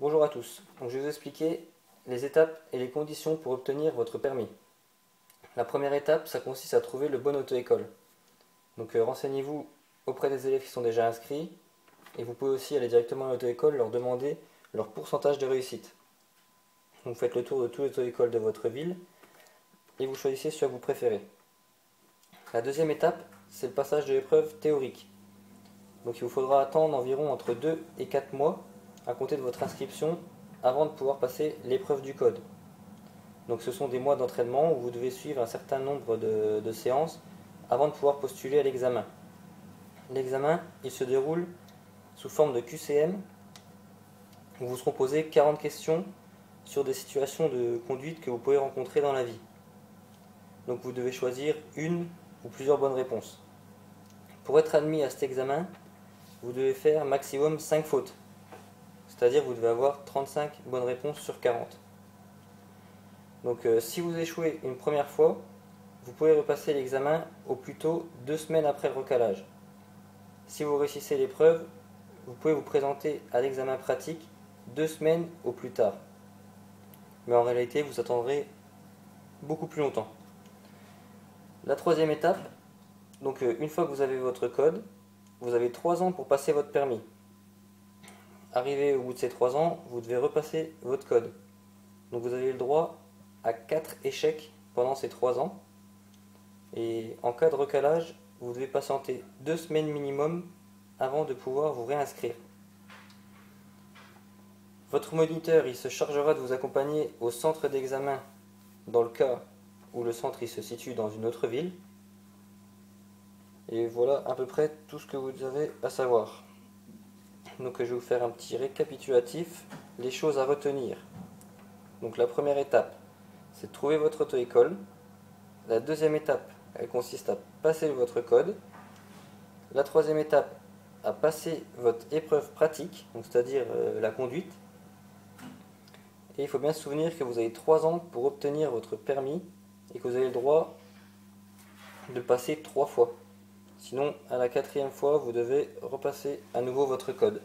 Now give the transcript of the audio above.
Bonjour à tous, je vais vous expliquer les étapes et les conditions pour obtenir votre permis. La première étape, ça consiste à trouver le bon auto-école. Renseignez-vous auprès des élèves qui sont déjà inscrits et vous pouvez aussi aller directement à l'auto-école leur demander leur pourcentage de réussite. Vous faites le tour de toutes les auto-écoles de votre ville et vous choisissez celui que vous préférez. La deuxième étape, c'est le passage de l'épreuve théorique. Il vous faudra attendre environ entre 2 et 4 mois à compter de votre inscription avant de pouvoir passer l'épreuve du code. Ce sont des mois d'entraînement où vous devez suivre un certain nombre de séances avant de pouvoir postuler à l'examen. L'examen, il se déroule sous forme de QCM où vous seront posées 40 questions sur des situations de conduite que vous pouvez rencontrer dans la vie. Vous devez choisir une ou plusieurs bonnes réponses. Pour être admis à cet examen, vous devez faire maximum 5 fautes. C'est-à-dire que vous devez avoir 35 bonnes réponses sur 40. Si vous échouez une première fois, vous pouvez repasser l'examen au plus tôt 2 semaines après le recalage. Si vous réussissez l'épreuve, vous pouvez vous présenter à l'examen pratique 2 semaines au plus tard. Mais en réalité, vous attendrez beaucoup plus longtemps. La troisième étape, une fois que vous avez votre code, vous avez 3 ans pour passer votre permis. Arrivé au bout de ces 3 ans, vous devez repasser votre code. Vous avez le droit à 4 échecs pendant ces 3 ans. Et en cas de recalage, vous devez patienter 2 semaines minimum avant de pouvoir vous réinscrire. Votre moniteur il se chargera de vous accompagner au centre d'examen dans le cas où le centre il se situe dans une autre ville. Et voilà à peu près tout ce que vous avez à savoir. Je vais vous faire un petit récapitulatif, les choses à retenir. La première étape, c'est de trouver votre auto-école. La deuxième étape, elle consiste à passer votre code. La troisième étape, à passer votre épreuve pratique, c'est-à-dire la conduite. Et il faut bien se souvenir que vous avez 3 ans pour obtenir votre permis et que vous avez le droit de passer 3 fois. Sinon, à la 4e fois, vous devez repasser à nouveau votre code.